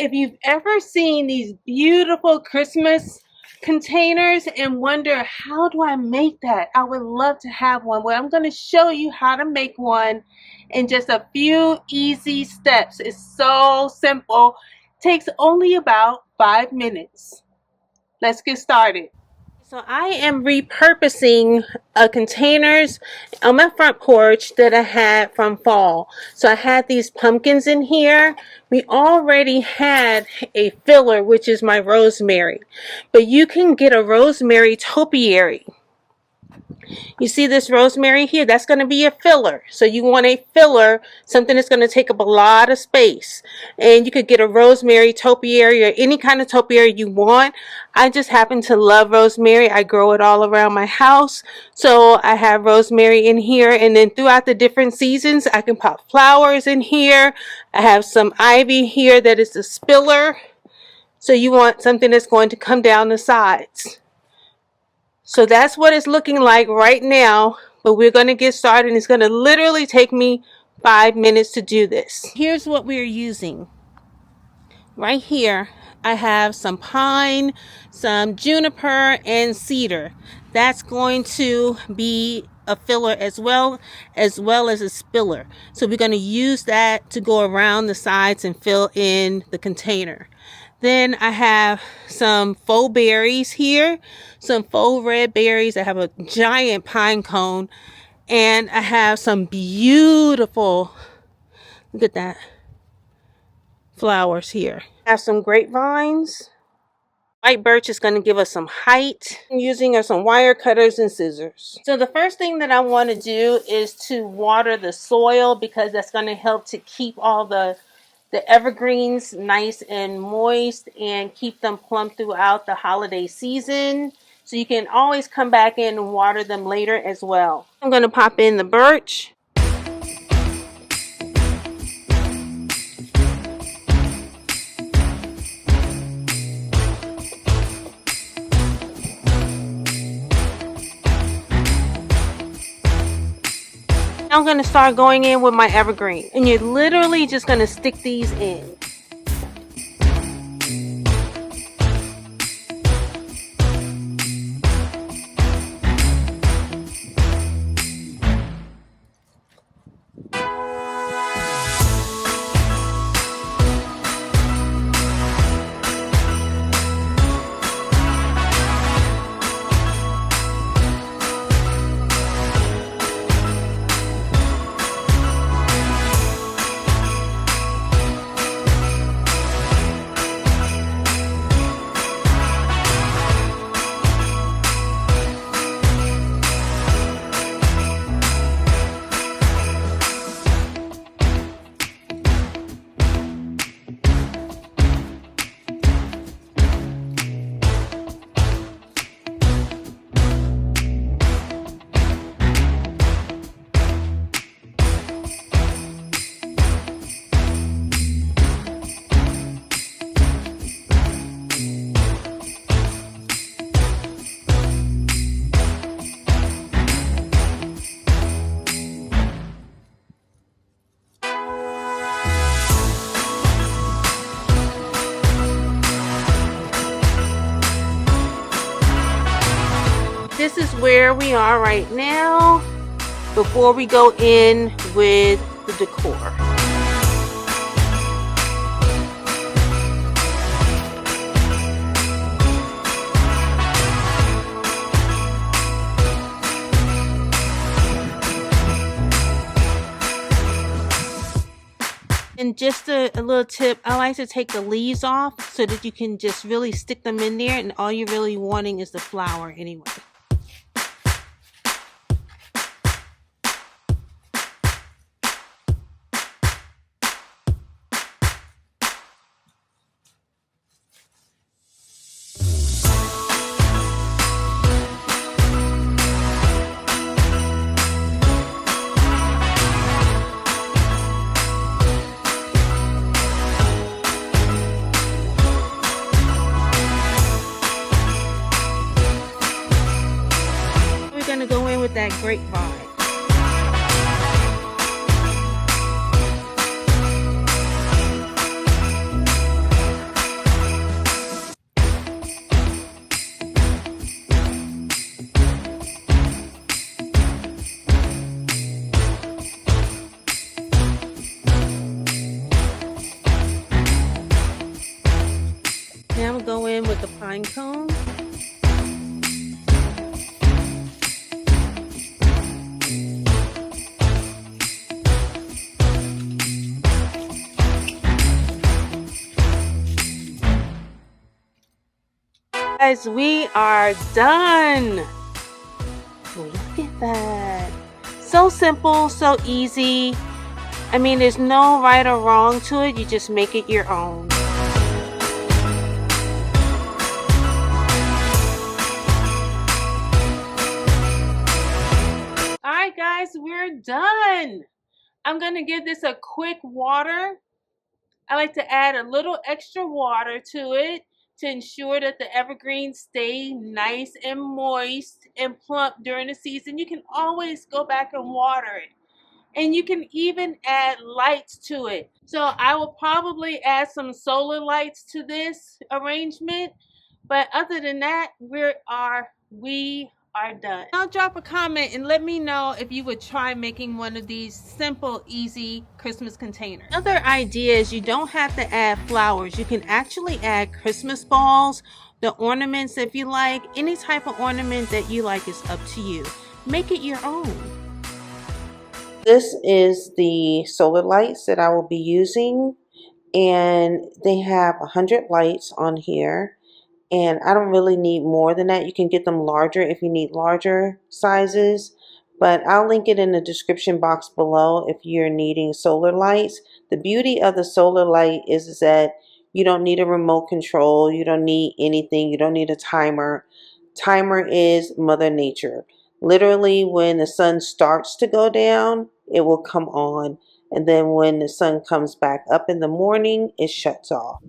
If you've ever seen these beautiful Christmas containers and wonder, how do I make that? I would love to have one. Well, I'm going to show you how to make one in just a few easy steps. It's so simple. Takes only about 5 minutes. Let's get started. So I am repurposing containers on my front porch that I had from fall. So I had these pumpkins in here. We already had a filler, which is my rosemary. But you can get a rosemary topiary. You see this rosemary here? That's going to be a filler. So you want a filler, something that's going to take up a lot of space. And you could get a rosemary topiary or any kind of topiary you want. I just happen to love rosemary. I grow it all around my house. So I have rosemary in here. And then throughout the different seasons, I can pop flowers in here. I have some ivy here that is a spiller. So you want something that's going to come down the sides. So that's what it's looking like right now, but we're going to get started. It's going to literally take me 5 minutes to do this. Here's what we're using. Right here, I have some pine, some juniper, and cedar. That's going to be a filler as well as a spiller. So we're going to use that to go around the sides and fill in the container. Then I have some faux berries here, some faux red berries. I have a giant pine cone, and I have some beautiful, look at that, flowers here. I have some grapevines. White birch is going to give us some height. I'm using some wire cutters and scissors. So the first thing that I want to do is to water the soil, because that's going to help to keep all the evergreens nice and moist and keep them plump throughout the holiday season. So you can always come back in and water them later as well. I'm going to pop in the birch. I'm going to start going in with my evergreen, and you're literally just going to stick these in. This is where we are right now before we go in with the decor. And just a little tip, I like to take the leaves off so that you can just really stick them in there, and all you're really wanting is the flower anyway. Going to go in with that grapevine. Now I'm going to go in with the pine cone. Guys, we are done. Look at that. So simple, so easy. I mean, there's no right or wrong to it. You just make it your own. Alright guys, we're done. I'm going to give this a quick water. I like to add a little extra water to it to ensure that the evergreens stay nice and moist and plump during the season. You can always go back and water it. And you can even add lights to it. So I will probably add some solar lights to this arrangement. But other than that, we are done. Now drop a comment and let me know if you would try making one of these simple, easy Christmas containers. Another idea is you don't have to add flowers. You can actually add Christmas balls, the ornaments if you like. Any type of ornament that you like is up to you. Make it your own. This is the solar lights that I will be using, and they have 100 lights on here, and I don't really need more than that. You can get them larger if you need larger sizes, but I'll link it in the description box below if you're needing solar lights. The beauty of the solar light is that you don't need a remote control, you don't need anything, you don't need a timer. Timer is Mother Nature. Literally, when the sun starts to go down, it will come on. And then when the sun comes back up in the morning, it shuts off.